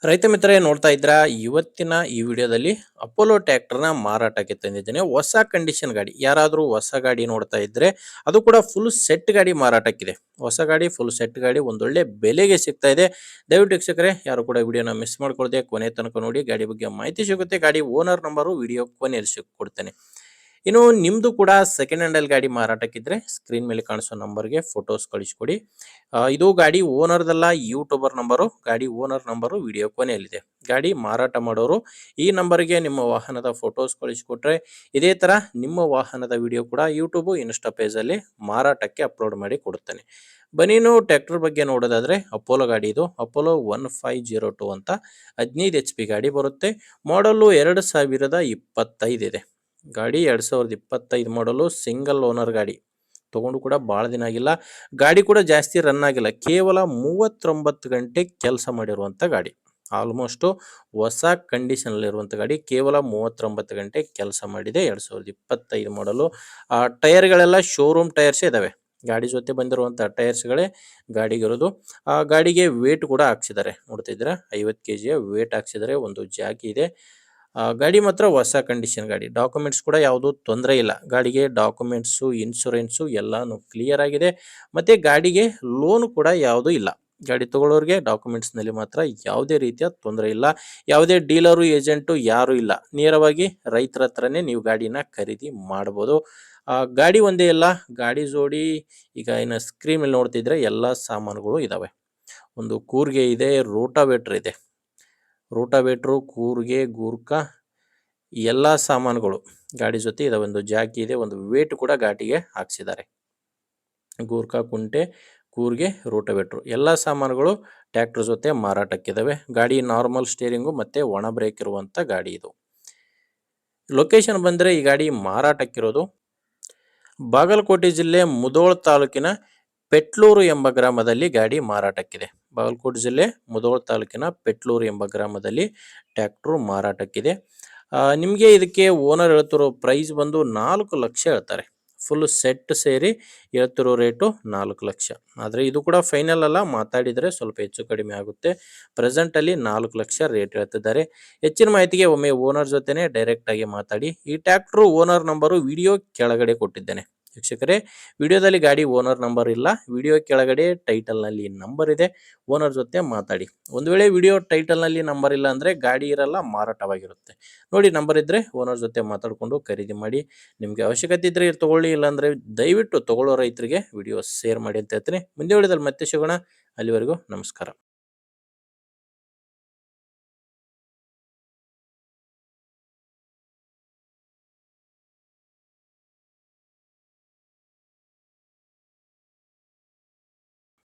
ರೈತ ಮಿತ್ರರೇ ನೋಡ್ತಾ ಇದ್ರ ಇವತ್ತಿನ ಈ ವಿಡಿಯೋದಲ್ಲಿ ಅಪೋಲೋ ಟ್ರ್ಯಾಕ್ಟರ್ನ ಮಾರಾಟಕ್ಕೆ ತಂದಿದ್ದೇನೆ. ಹೊಸ ಕಂಡೀಷನ್ ಗಾಡಿ. ಯಾರಾದರೂ ಹೊಸ ಗಾಡಿ ನೋಡ್ತಾ ಇದ್ರೆ ಅದು ಕೂಡ ಫುಲ್ ಸೆಟ್ ಗಾಡಿ ಮಾರಾಟಕ್ಕಿದೆ. ಹೊಸ ಗಾಡಿ ಫುಲ್ ಸೆಟ್ ಗಾಡಿ ಒಂದೊಳ್ಳೆ ಬೆಲೆಗೆ ಸಿಗ್ತಾ ಇದೆ. ದಯವಿಟ್ಟು ವೀಕ್ಷಕರೇ ಯಾರು ಕೂಡ ವಿಡಿಯೋನ ಮಿಸ್ ಮಾಡ್ಕೊಳ್ದೆ ಕೊನೆ ತನಕ ನೋಡಿ. ಗಾಡಿ ಬಗ್ಗೆ ಮಾಹಿತಿ ಸಿಗುತ್ತೆ. ಗಾಡಿ ಓನರ್ ನಂಬರು ವಿಡಿಯೋ ಕೊನೆಯಲ್ಲಿ ಕೊಡ್ತೇನೆ. ಇನ್ನು ನಿಮ್ದು ಕೂಡ ಸೆಕೆಂಡ್ ಹ್ಯಾಂಡಲ್ ಗಾಡಿ ಮಾರಾಟಕ್ಕಿದ್ರೆ ಸ್ಕ್ರೀನ್ ಮೇಲೆ ಕಾಣಿಸೋ ನಂಬರ್ಗೆ ಫೋಟೋಸ್ ಕಳಿಸ್ಕೊಡಿ. ಇದು ಗಾಡಿ ಓನರ್ದಲ್ಲ, ಯೂಟ್ಯೂಬರ್ ನಂಬರು. ಗಾಡಿ ಓನರ್ ನಂಬರು ವಿಡಿಯೋ ಕೊನೆಯಲ್ಲಿದೆ. ಗಾಡಿ ಮಾರಾಟ ಮಾಡೋರು ಈ ನಂಬರ್ಗೆ ನಿಮ್ಮ ವಾಹನದ ಫೋಟೋಸ್ ಕಳಿಸ್ಕೊಟ್ರೆ ಇದೇ ತರ ನಿಮ್ಮ ವಾಹನದ ವಿಡಿಯೋ ಕೂಡ ಯೂಟ್ಯೂಬ್ ಇನ್ಸ್ಟಾ ಪೇಜಲ್ಲಿ ಮಾರಾಟಕ್ಕೆ ಅಪ್ಲೋಡ್ ಮಾಡಿ ಕೊಡುತ್ತೇನೆ. ಬನ್ನಿನು ಟ್ರ್ಯಾಕ್ಟರ್ ಬಗ್ಗೆ ನೋಡೋದಾದ್ರೆ ಅಪೋಲೋ ಗಾಡಿ ಇದು. ಅಪೋಲೋ 1502 ಅಂತ 15 HP ಗಾಡಿ ಬರುತ್ತೆ. ಮಾಡಲು 2025 ಇದೆ. ಗಾಡಿ 2025 ಮಾಡಲು ಸಿಂಗಲ್ ಓನರ್ ಗಾಡಿ. ತಗೊಂಡು ಕೂಡ ಭಾಳ ದಿನ ಆಗಿಲ್ಲ. ಗಾಡಿ ಕೂಡ ಜಾಸ್ತಿ ರನ್ ಆಗಿಲ್ಲ. ಕೇವಲ 39 ಗಂಟೆ ಕೆಲಸ ಮಾಡಿರುವಂಥ ಗಾಡಿ. ಆಲ್ಮೋಸ್ಟು ಹೊಸ ಕಂಡೀಷನಲ್ಲಿರುವಂಥ ಗಾಡಿ. ಕೇವಲ 39 ಗಂಟೆ ಕೆಲಸ ಮಾಡಿದೆ. 2025 ಮಾಡಲು. ಟೈರ್ಗಳೆಲ್ಲ ಶೋರೂಮ್ ಟೈರ್ಸೇ ಇದ್ದಾವೆ. ಗಾಡಿ ಜೊತೆ ಬಂದಿರುವಂಥ ಟೈರ್ಸ್ಗಳೇ ಗಾಡಿಗಿರೋದು. ಗಾಡಿಗೆ ವೇಟ್ ಕೂಡ ಹಾಕ್ಸಿದ್ದಾರೆ. ನೋಡ್ತಿದ್ದೀರಾ 50 kg ವೇಟ್ ಹಾಕ್ಸಿದ್ದಾರೆ. ಒಂದು ಜಾಕಿ ಇದೆ. ಗಾಡಿ ಮಾತ್ರ ಹೊಸ ಕಂಡೀಷನ್ ಗಾಡಿ. ಡಾಕ್ಯುಮೆಂಟ್ಸ್ ಕೂಡ ಯಾವುದೂ ತೊಂದರೆ ಇಲ್ಲ. ಗಾಡಿಗೆ ಡಾಕ್ಯುಮೆಂಟ್ಸು, ಇನ್ಶೂರೆನ್ಸು ಎಲ್ಲಾನು ಕ್ಲಿಯರ್ ಆಗಿದೆ. ಮತ್ತು ಗಾಡಿಗೆ ಲೋನ್ ಕೂಡ ಯಾವುದೂ ಇಲ್ಲ. ಗಾಡಿ ತಗೊಳ್ಳೋರಿಗೆ ಡಾಕ್ಯುಮೆಂಟ್ಸ್ನಲ್ಲಿ ಮಾತ್ರ ಯಾವುದೇ ರೀತಿಯ ತೊಂದರೆ ಇಲ್ಲ. ಯಾವುದೇ ಡೀಲರು, ಏಜೆಂಟು ಯಾರೂ ಇಲ್ಲ. ನೇರವಾಗಿ ರೈತರ ಹತ್ರನೇ ನೀವು ಗಾಡಿನ ಖರೀದಿ ಮಾಡ್ಬೋದು. ಗಾಡಿ ಒಂದೇ ಇಲ್ಲ, ಗಾಡಿ ಜೋಡಿ ಈಗ ಇನ್ನು ಸ್ಕ್ರೀನ್ ಮೇಲೆ ನೋಡ್ತಿದ್ರೆ ಎಲ್ಲ ಸಾಮಾನುಗಳು ಇದ್ದಾವೆ. ಒಂದು ಕೂರ್ಗೆ ಇದೆ, ರೋಟಾವೇಟ್ರ್ ಇದೆ. ರೋಟಾವೇಟ್ರು, ಕೂರ್ಗೆ, ಗೂರ್ಖ ಎಲ್ಲ ಸಾಮಾನುಗಳು ಗಾಡಿ ಜೊತೆ ಇದಾವೆ. ಒಂದು ಜಾಕಿ ಇದೆ. ಒಂದು ವೇಟ್ ಕೂಡ ಗಾಡಿಗೆ ಹಾಕ್ಸಿದ್ದಾರೆ. ಗೂರ್ಖ, ಕುಂಟೆ, ಕೂರ್ಗೆ, ರೋಟಾವೇಟ್ರು ಎಲ್ಲ ಸಾಮಾನುಗಳು ಟ್ರ್ಯಾಕ್ಟರ್ ಜೊತೆ ಮಾರಾಟಕ್ಕಿದ್ದಾವೆ. ಗಾಡಿ ನಾರ್ಮಲ್ ಸ್ಟೇರಿಂಗು ಮತ್ತು ಒಣ ಬ್ರೇಕ್ ಇರುವಂಥ ಗಾಡಿ ಇದು. ಲೊಕೇಶನ್ ಬಂದರೆ ಈ ಗಾಡಿ ಮಾರಾಟಕ್ಕಿರೋದು ಬಾಗಲಕೋಟೆ ಜಿಲ್ಲೆ ಮುಧೋಳ ತಾಲೂಕಿನ ಪೆಟ್ಲೂರು ಎಂಬ ಗ್ರಾಮದಲ್ಲಿ ಗಾಡಿ ಮಾರಾಟಕ್ಕಿದೆ. ಬಾಗಲಕೋಟೆ ಜಿಲ್ಲೆ ಮುಧೋಳ ತಾಲೂಕಿನ ಪೆಟ್ಲೂರು ಎಂಬ ಗ್ರಾಮದಲ್ಲಿ ಟ್ರ್ಯಾಕ್ಟ್ರು ಮಾರಾಟಕ್ಕಿದೆ. ನಿಮಗೆ ಇದಕ್ಕೆ ಓನರ್ ಹೇಳ್ತಿರೋ ಪ್ರೈಸ್ ಬಂದು 4 ಲಕ್ಷ ಹೇಳ್ತಾರೆ. ಫುಲ್ ಸೆಟ್ ಸೇರಿ ಹೇಳ್ತಿರೋ ರೇಟು 4 ಲಕ್ಷ. ಆದರೆ ಇದು ಕೂಡ ಫೈನಲ್ ಅಲ್ಲ, ಮಾತಾಡಿದರೆ ಸ್ವಲ್ಪ ಹೆಚ್ಚು ಕಡಿಮೆ ಆಗುತ್ತೆ. ಪ್ರೆಸೆಂಟಲ್ಲಿ 4 ಲಕ್ಷ ರೇಟ್ ಹೇಳ್ತಿದ್ದಾರೆ. ಹೆಚ್ಚಿನ ಮಾಹಿತಿಗೆ ಒಮ್ಮೆ ಓನರ್ ಜೊತೆನೇ ಡೈರೆಕ್ಟಾಗಿ ಮಾತಾಡಿ. ಈ ಟ್ರ್ಯಾಕ್ಟ್ರು ಓನರ್ ನಂಬರು ವಿಡಿಯೋ ಕೆಳಗಡೆ ಕೊಟ್ಟಿದ್ದೇನೆ. ವೀಕ್ಷಕರೇ, ವಿಡಿಯೋದಲ್ಲಿ ಗಾಡಿ ಓನರ್ ನಂಬರ್ ಇಲ್ಲ. ವಿಡಿಯೋ ಕೆಳಗಡೆ ಟೈಟಲ್ನಲ್ಲಿ ನಂಬರ್ ಇದೆ. ಓನರ್ ಜೊತೆ ಮಾತಾಡಿ. ಒಂದು ವೇಳೆ ವಿಡಿಯೋ ಟೈಟಲ್ನಲ್ಲಿ ನಂಬರ್ ಇಲ್ಲ ಅಂದರೆ ಗಾಡಿ ಇರಲ್ಲ, ಮಾರಾಟವಾಗಿರುತ್ತೆ. ನೋಡಿ, ನಂಬರ್ ಇದ್ದರೆ ಓನರ್ ಜೊತೆ ಮಾತಾಡಿಕೊಂಡು ಖರೀದಿ ಮಾಡಿ. ನಿಮಗೆ ಅವಶ್ಯಕತೆ ಇದ್ದರೆ ತೊಗೊಳ್ಳಿ, ಇಲ್ಲಾಂದರೆ ದಯವಿಟ್ಟು ತೊಗೊಳ್ಳೋ ರೈತರಿಗೆ ವಿಡಿಯೋ ಶೇರ್ ಮಾಡಿ ಅಂತ ಹೇಳ್ತೀನಿ. ಮುಂದೆ ವಿಡಿಯೋದಲ್ಲಿ ಮತ್ತೆ ಸಿಗೋಣ. ಅಲ್ಲಿವರೆಗೂ ನಮಸ್ಕಾರ.